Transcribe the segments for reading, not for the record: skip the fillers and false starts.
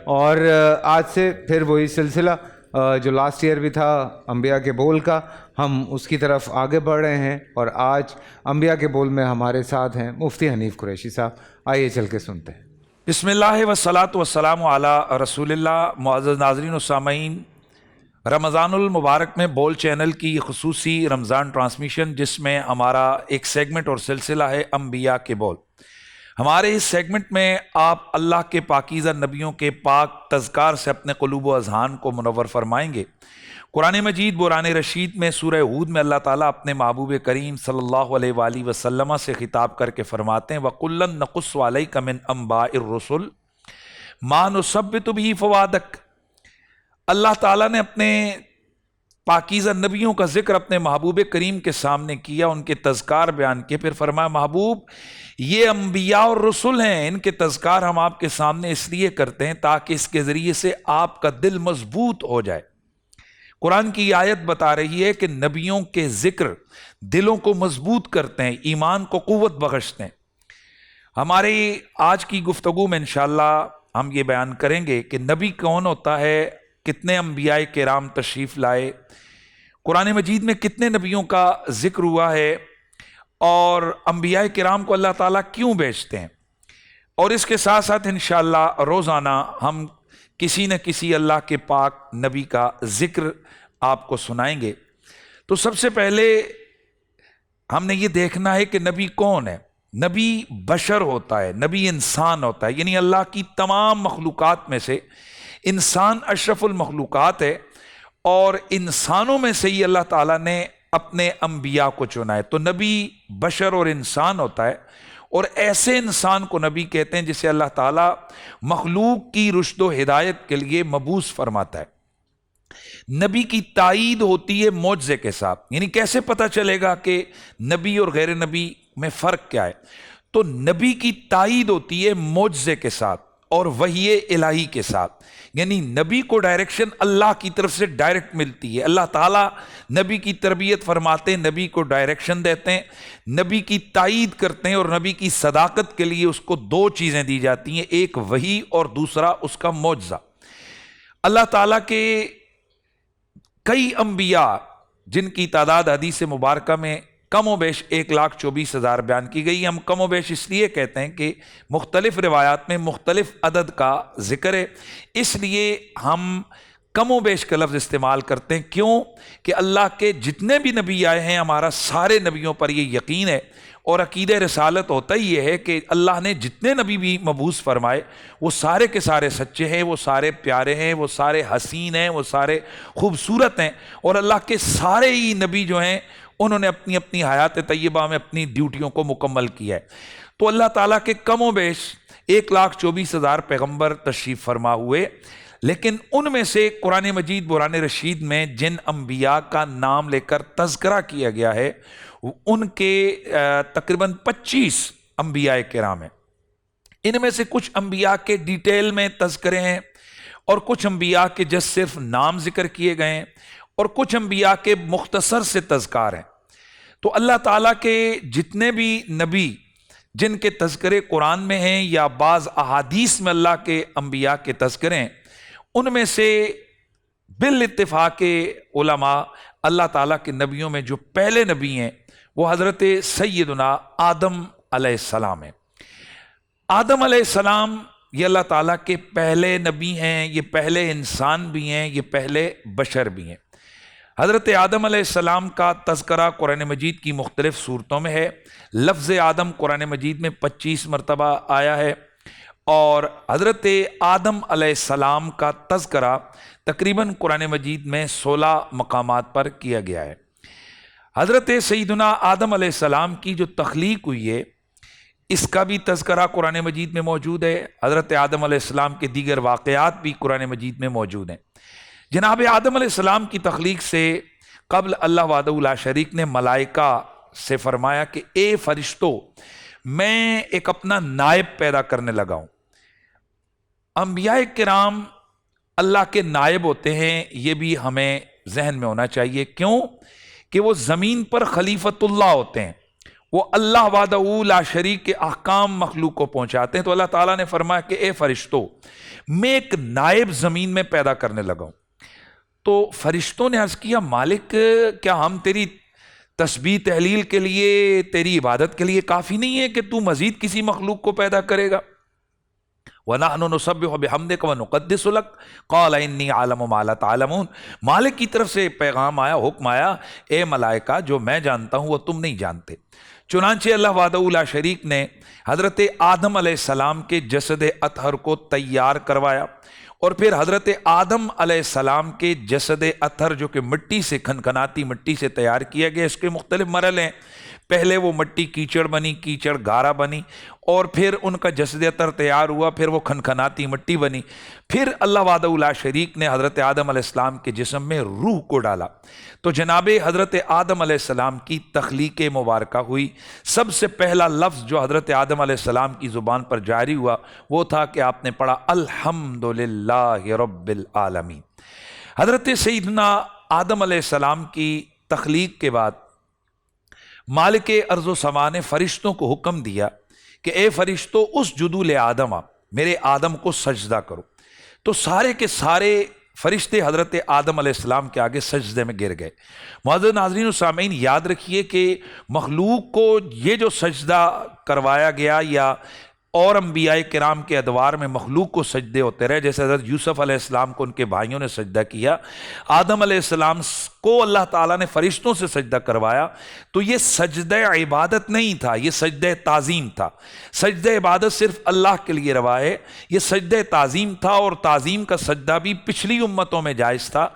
اور آج سے پھر وہی سلسلہ جو لاسٹ ایئر بھی تھا انبیاء کے بول کا، ہم اس کی طرف آگے بڑھ رہے ہیں، اور آج انبیاء کے بول میں ہمارے ساتھ ہیں مفتی حنیف قریشی صاحب۔ آئیے چل کے سنتے ہیں۔ بسم اللہ والصلاۃ والسلام علی رسول اللہ۔ معزز ناظرین و سامعین، رمضان المبارک میں بول چینل کی خصوصی رمضان ٹرانسمیشن، جس میں ہمارا ایک سیگمنٹ اور سلسلہ ہے انبیاء کے بول۔ ہمارے اس سیگمنٹ میں آپ اللہ کے پاکیزہ نبیوں کے پاک تذکار سے اپنے قلوب و اذہان کو منور فرمائیں گے۔ قرآن مجید قرآن رشید میں سورہ ہود میں اللہ تعالیٰ اپنے محبوب کریم صلی اللہ علیہ وآلہ وسلم سے خطاب کر کے فرماتے ہیں وَقُلًّا نَقُصُّ عَلَيْكَ مِنْ أَنْبَاءِ الرُّسُلِ مَا نُثَبِّتُ بِهِ فُؤَادَكَ۔ اللہ تعالیٰ نے اپنے پاکیزہ نبیوں کا ذکر اپنے محبوب کریم کے سامنے کیا، ان کے تذکار بیان کیے، پھر فرمایا محبوب یہ انبیاء اور رسول ہیں، ان کے تذکار ہم آپ کے سامنے اس لیے کرتے ہیں تاکہ اس کے ذریعے سے آپ کا دل مضبوط ہو جائے۔ قرآن کی آیت بتا رہی ہے کہ نبیوں کے ذکر دلوں کو مضبوط کرتے ہیں، ایمان کو قوت بخشتے ہیں۔ ہماری آج کی گفتگو میں انشاءاللہ ہم یہ بیان کریں گے کہ نبی کون ہوتا ہے، کتنے انبیاء کرام تشریف لائے، قرآن مجید میں کتنے نبیوں کا ذکر ہوا ہے، اور انبیاء کرام کو اللہ تعالیٰ کیوں بھیجتے ہیں، اور اس کے ساتھ ساتھ انشاءاللہ روزانہ ہم کسی نہ کسی اللہ کے پاک نبی کا ذکر آپ کو سنائیں گے۔ تو سب سے پہلے ہم نے یہ دیکھنا ہے کہ نبی کون ہے۔ نبی بشر ہوتا ہے، نبی انسان ہوتا ہے، یعنی اللہ کی تمام مخلوقات میں سے انسان اشرف المخلوقات ہے، اور انسانوں میں سے ہی اللہ تعالیٰ نے اپنے انبیاء کو چنا ہے۔ تو نبی بشر اور انسان ہوتا ہے، اور ایسے انسان کو نبی کہتے ہیں جسے اللہ تعالیٰ مخلوق کی رشد و ہدایت کے لیے مبعوث فرماتا ہے۔ نبی کی تائید ہوتی ہے معجزے کے ساتھ، یعنی کیسے پتہ چلے گا کہ نبی اور غیر نبی میں فرق کیا ہے؟ تو نبی کی تائید ہوتی ہے معجزے کے ساتھ اور وحی الہی کے ساتھ، یعنی نبی کو ڈائریکشن اللہ کی طرف سے ڈائریکٹ ملتی ہے۔ اللہ تعالیٰ نبی کی تربیت فرماتے ہیں، نبی کو ڈائریکشن دیتے ہیں، نبی کی تائید کرتے ہیں، اور نبی کی صداقت کے لیے اس کو دو چیزیں دی جاتی ہیں، ایک وحی اور دوسرا اس کا معجزہ۔ اللہ تعالیٰ کے کئی انبیاء جن کی تعداد حدیث مبارکہ میں کم و بیش 1,24,000 بیان کی گئی۔ ہم کم و بیش اس لیے کہتے ہیں کہ مختلف روایات میں مختلف عدد کا ذکر ہے، اس لیے ہم کم و بیش کا لفظ استعمال کرتے ہیں۔ کیوں کہ اللہ کے جتنے بھی نبی آئے ہیں ہمارا سارے نبیوں پر یہ یقین ہے، اور عقیدہ رسالت ہوتا ہی یہ ہے کہ اللہ نے جتنے نبی بھی مبعوث فرمائے وہ سارے کے سارے سچے ہیں، وہ سارے پیارے ہیں، وہ سارے حسین ہیں، وہ سارے خوبصورت ہیں، اور اللہ کے سارے ہی نبی جو ہیں انہوں نے اپنی اپنی حیات طیبہ میں اپنی ڈیوٹیوں کو مکمل کیا ہے۔ تو اللہ تعالیٰ کے کم و بیش 1,24,000 پیغمبر تشریف فرما ہوئے، لیکن ان میں سے قرآن مجید قرآن رشید میں جن انبیاء کا نام لے کر تذکرہ کیا گیا ہے ان کے تقریباً 25 انبیاء کرام ہیں۔ ان میں سے کچھ انبیاء کے ڈیٹیل میں تذکرے ہیں، اور کچھ انبیاء کے جس صرف نام ذکر کیے گئے ہیں، اور کچھ انبیاء کے مختصر سے تذکار ہیں۔ تو اللہ تعالیٰ کے جتنے بھی نبی جن کے تذکرے قرآن میں ہیں یا بعض احادیث میں اللہ کے انبیاء کے تذکرے ہیں، ان میں سے بالاتفاق علماء اللہ تعالیٰ کے نبیوں میں جو پہلے نبی ہیں وہ حضرت سیدنا آدم علیہ السلام ہیں۔ آدم علیہ السلام یہ اللہ تعالیٰ کے پہلے نبی ہیں، یہ پہلے انسان بھی ہیں، یہ پہلے بشر بھی ہیں۔ حضرت آدم علیہ السلام کا تذکرہ قرآن مجید کی مختلف صورتوں میں ہے۔ لفظ آدم قرآن مجید میں 25 مرتبہ آیا ہے، اور حضرت آدم علیہ السلام کا تذکرہ تقریباً قرآن مجید میں 16 مقامات پر کیا گیا ہے۔ حضرت سیدنا آدم علیہ السلام کی جو تخلیق ہوئی ہے اس کا بھی تذکرہ قرآن مجید میں موجود ہے۔ حضرت آدم علیہ السلام کے دیگر واقعات بھی قرآن مجید میں موجود ہیں۔ جناب آدم علیہ السلام کی تخلیق سے قبل اللہ وحدہ لا شریک نے ملائکہ سے فرمایا کہ اے فرشتوں، میں ایک اپنا نائب پیدا کرنے لگا ہوں۔ انبیاء کرام اللہ کے نائب ہوتے ہیں، یہ بھی ہمیں ذہن میں ہونا چاہیے۔ کیوں کہ وہ زمین پر خلیفۃ اللہ ہوتے ہیں، وہ اللہ وحدہ لا شریک کے احکام مخلوق کو پہنچاتے ہیں. تو اللہ تعالیٰ نے فرمایا کہ اے فرشتوں میں ایک نائب زمین میں پیدا کرنے لگا ہوں. تو فرشتوں نے عرض کیا مالک کیا ہم تیری تسبیح تحلیل کے لیے تیری عبادت کے لیے کافی نہیں ہے کہ تو مزید کسی مخلوق کو پیدا کرے گا؟ وَنَحْنُ نُسَبِّحُ بِحَمْدِكَ وَنُقَدِّسُ لَكَ قَالَ إِنِّي أَعْلَمُ مَا لَا تَعْلَمُونَ. مالک کی طرف سے پیغام آیا، حکم آیا، اے ملائکہ جو میں جانتا ہوں وہ تم نہیں جانتے. چنانچہ اللہ وحدہ لا شریک نے حضرت آدم علیہ السلام کے جسد اطہر کو تیار کروایا، اور پھر حضرت آدم علیہ السلام کے جسد اطہر جو کہ مٹی سے، کھنکھناتی مٹی سے تیار کیا گیا، اس کے مختلف مرحلے ہیں. پہلے وہ مٹی کیچڑ بنی، کیچڑ گارا بنی، اور پھر ان کا جسد اطہر تیار ہوا، پھر وہ کھنکھناتی مٹی بنی. پھر اللہ وحدہ لا شریک نے حضرت آدم علیہ السلام کے جسم میں روح کو ڈالا. تو جناب حضرت آدم علیہ السلام کی تخلیق مبارکہ ہوئی. سب سے پہلا لفظ جو حضرت آدم علیہ السلام کی زبان پر جاری ہوا وہ تھا کہ آپ نے پڑھا الحمدللہ رب العالمین. حضرت سیدنا آدم علیہ السلام کی تخلیق کے بعد مالک ارض و سما نے فرشتوں کو حکم دیا کہ اے فرشتوں اسجدوا لآدم، میرے آدم کو سجدہ کرو. تو سارے کے سارے فرشتے حضرت آدم علیہ السلام کے آگے سجدے میں گر گئے. معزز ناظرین و سامعین، یاد رکھیے کہ مخلوق کو یہ جو سجدہ کروایا گیا یا اور انبیاء کرام کے ادوار میں مخلوق کو سجدے ہوتے رہے، جیسے حضرت یوسف علیہ السلام کو ان کے بھائیوں نے سجدہ کیا، آدم علیہ السلام کو اللہ تعالیٰ نے فرشتوں سے سجدہ کروایا. تو یہ سجدہ عبادت نہیں تھا، یہ سجدہ تعظیم تھا. سجدہ عبادت صرف اللہ کے لیے روا ہے، یہ سجدہ تعظیم تھا، اور تعظیم کا سجدہ بھی پچھلی امتوں میں جائز تھا.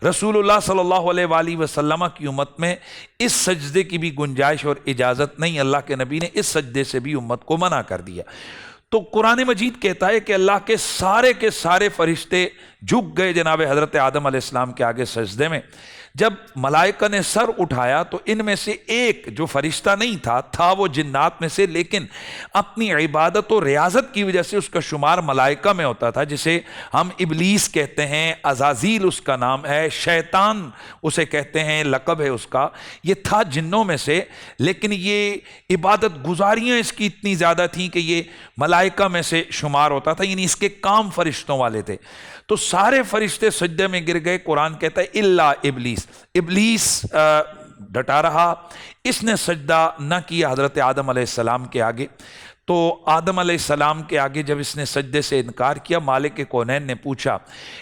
رسول اللہ صلی اللہ علیہ وآلہ وسلم کی امت میں اس سجدے کی بھی گنجائش اور اجازت نہیں. اللہ کے نبی نے اس سجدے سے بھی امت کو منع کر دیا. تو قرآن مجید کہتا ہے کہ اللہ کے سارے فرشتے جھک گئے جناب حضرت آدم علیہ السلام کے آگے سجدے میں. جب ملائکہ نے سر اٹھایا تو ان میں سے ایک جو فرشتہ نہیں تھا وہ جنات میں سے، لیکن اپنی عبادت و ریاضت کی وجہ سے اس کا شمار ملائکہ میں ہوتا تھا، جسے ہم ابلیس کہتے ہیں، عزازیل اس کا نام ہے، شیطان اسے کہتے ہیں، لقب ہے اس کا. یہ تھا جنوں میں سے، لیکن یہ عبادت گزاریاں اس کی اتنی زیادہ تھیں کہ یہ ملائکہ میں سے شمار ہوتا تھا، یعنی اس کے کام فرشتوں والے تھے. تو سارے فرشتے سجدے میں گر گئے. قرآن کہتا ہے الا ابلیس، ابلیس ڈٹا رہا، اس نے سجدہ نہ کیا حضرت آدم علیہ السلام کے آگے. تو آدم علیہ السلام کے آگے جب اس نے سجدے سے انکار کیا، مالک کونین نے پوچھا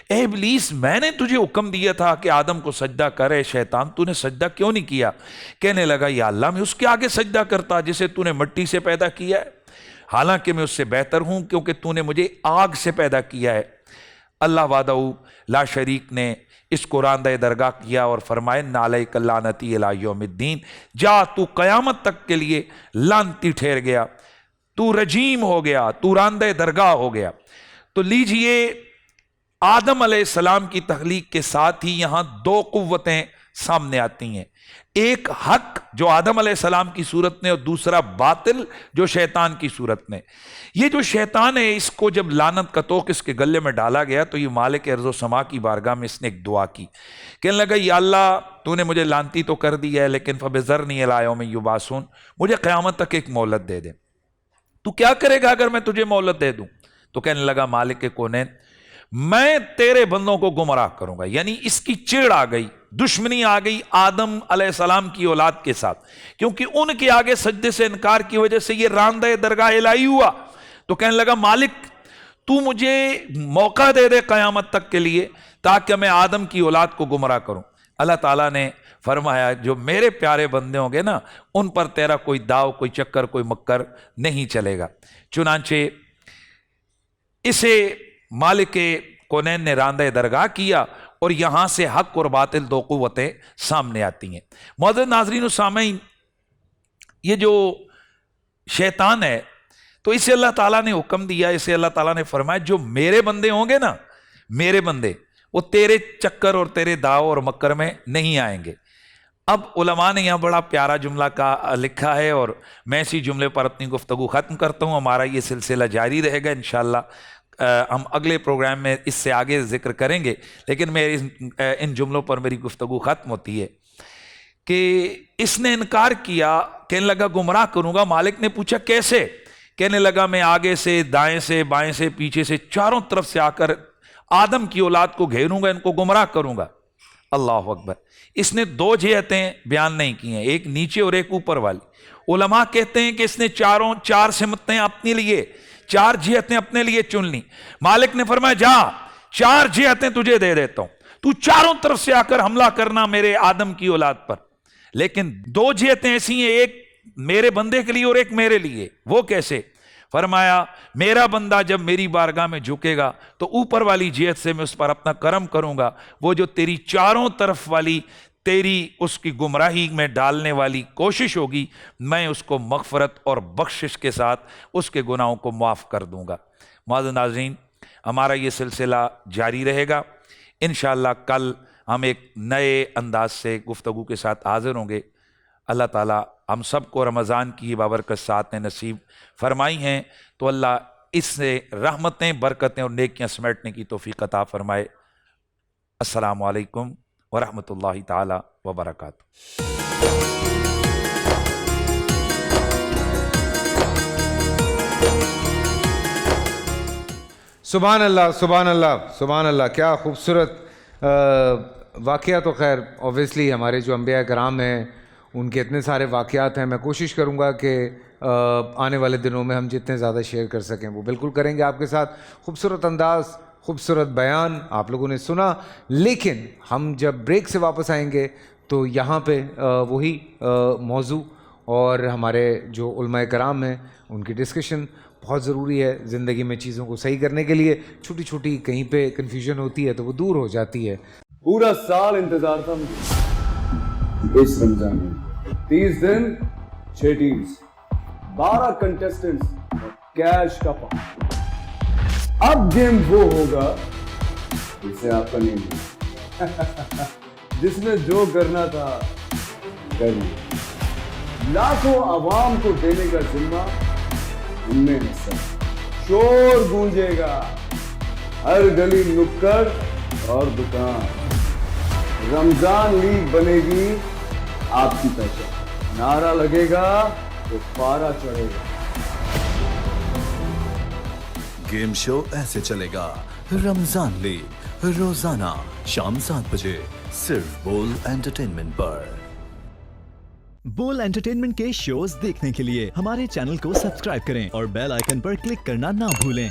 اے ابلیس میں نے تجھے حکم دیا تھا کہ آدم کو سجدہ کرے، شیطان تو نے سجدہ کیوں نہیں کیا؟ کہنے لگا یا اللہ میں اس کے آگے سجدہ کرتا جسے تو نے مٹی سے پیدا کیا ہے، حالانکہ میں اس سے بہتر ہوں کیونکہ تو نے مجھے آگ سے پیدا کیا ہے. اللہ وحدہ لا شریک نے اس کو راندہ درگاہ کیا اور فرمائے نعلیک لعنتی الی یوم الدین، جا تو قیامت تک کے لیے لعنتی ٹھہر گیا، تو رجیم ہو گیا، تو راندہ درگاہ ہو گیا. تو لیجئے آدم علیہ السلام کی تخلیق کے ساتھ ہی یہاں دو قوتیں سامنے آتی ہیں، ایک حق جو آدم علیہ السلام کی صورت میں، اور دوسرا باطل جو شیطان کی صورت میں. یہ جو شیطان ہے اس کو جب لعنت کا توق اس کے گلے میں ڈالا گیا تو یہ مالک ارض و سما کی بارگاہ میں اس نے ایک دعا کی، کہنے لگا یا اللہ تو نے مجھے لعنتی تو کر دی ہے، لیکن فبذرنی الی یوم یبعثون، مجھے قیامت تک ایک مہلت دے دے. تو کیا کرے گا اگر میں تجھے مہلت دے دوں؟ تو کہنے لگا مالک کونین میں تیرے بندوں کو گمراہ کروں گا. یعنی اس کی چڑ آ گئی، دشمنی آ گئی آدم علیہ السلام کی اولاد کے ساتھ، کیونکہ ان کے آگے سجدے سے انکار کی وجہ سے یہ راندہ درگاہ الہی ہوا. تو کہنے لگا مالک تو مجھے موقع دے دے قیامت تک کے لیے تاکہ میں آدم کی اولاد کو گمراہ کروں. اللہ تعالیٰ نے فرمایا جو میرے پیارے بندے ہوں گے نا ان پر تیرا کوئی داؤ، کوئی چکر، کوئی مکر نہیں چلے گا. چنانچہ اسے مالک کونین نے راندہ درگاہ کیا اور یہاں سے حق اور باطل دو قوتیں سامنے آتی ہیں. معزز ناظرین و سامعین، یہ جو شیطان ہے تو اسے اللہ تعالیٰ نے حکم دیا، اسے اللہ تعالیٰ نے فرمایا جو میرے بندے ہوں گے نا، میرے بندے، وہ تیرے چکر اور تیرے داؤ اور مکر میں نہیں آئیں گے. اب علماء نے یہاں بڑا پیارا جملہ کا لکھا ہے اور میں اسی جملے پر اپنی گفتگو ختم کرتا ہوں. ہمارا یہ سلسلہ جاری رہے گا انشاءاللہ، ہم اگلے پروگرام میں اس سے آگے ذکر کریں گے، لیکن میں ان جملوں پر میری گفتگو ختم ہوتی ہے کہ اس نے انکار کیا, کہنے لگا گمراہ کروں گا. مالک نے پوچھا کیسے؟ کہنے لگا میں آگے سے, دائیں سے, بائیں سے, پیچھے سے, چاروں طرف سے آ کر آدم کی اولاد کو گھیروں گا, ان کو گمراہ کروں گا. اللہ اکبر. اس نے 2 جہتیں بیان نہیں کی ہیں, ایک نیچے اور ایک اوپر والی. علماء کہتے ہیں کہ اس نے 4 سمتیں اپنے لیے, 4 جہتیں اپنے لیے چن لی. مالک نے فرمایا جا 4 جہتیں تجھے دے دیتا ہوں, تو چاروں طرف سے آ کر حملہ کرنا میرے آدم کی اولاد پر. لیکن 2 جہتیں ایسی ہیں, ایک میرے بندے کے لیے اور ایک میرے لیے. وہ کیسے؟ فرمایا میرا بندہ جب میری بارگاہ میں جھکے گا تو اوپر والی جہت سے میں اس پر اپنا کرم کروں گا, وہ جو تیری چاروں طرف والی تیری اس کی گمراہی میں ڈالنے والی کوشش ہوگی, میں اس کو مغفرت اور بخشش کے ساتھ اس کے گناہوں کو معاف کر دوں گا. معزز ناظرین, ہمارا یہ سلسلہ جاری رہے گا. انشاءاللہ کل ہم ایک نئے انداز سے گفتگو کے ساتھ حاضر ہوں گے. اللہ تعالیٰ ہم سب کو رمضان کی بابرکت ساتھ نصیب فرمائی ہیں, تو اللہ اس سے رحمتیں, برکتیں اور نیکیاں سمیٹنے کی توفیق عطا فرمائے. السلام علیکم ورحمۃ اللہ تعالی وبرکاتہ. سبحان اللہ, سبحان اللہ, سبحان اللہ. کیا خوبصورت واقعہ. تو خیر اوبویسلی ہمارے جو انبیاء کرام ہیں ان کے اتنے سارے واقعات ہیں, میں کوشش کروں گا کہ آنے والے دنوں میں ہم جتنے زیادہ شیئر کر سکیں وہ بالکل کریں گے آپ کے ساتھ. خوبصورت انداز, خوبصورت بیان آپ لوگوں نے سنا. لیکن ہم جب بریک سے واپس آئیں گے تو یہاں پہ وہی موضوع اور ہمارے جو علماء کرام ہیں ان کی ڈسکشن بہت ضروری ہے زندگی میں چیزوں کو صحیح کرنے کے لیے. چھوٹی چھوٹی کہیں پہ کنفیوژن ہوتی ہے تو وہ دور ہو جاتی ہے. پورا سال انتظار تھا اس رمضان میں, 30 دن 6 ٹیمز, 12 کنٹیسٹنٹس, کیش کا پاؤں. اب گیم وہ ہوگا جسے آپ کا نہیں ہوگا, جس نے جو کرنا تھا کر لیا. لاکھوں عوام کو دینے کا ذمہ ان میں حصہ. شور گونجے گا ہر گلی نکڑ اور دکان. رمضان لیگ بنے گی آپ کی پہچان. نعرہ لگے گا تو پارا چڑھے گا. گیم شو ایسے چلے گا. رمضان لیگ روزانہ شام 7 بجے صرف بول انٹرٹینمنٹ پر. بول انٹرٹینمنٹ کے شوز دیکھنے کے لیے ہمارے چینل کو سبسکرائب کریں اور بیل آئیکن پر کلک کرنا نہ بھولیں.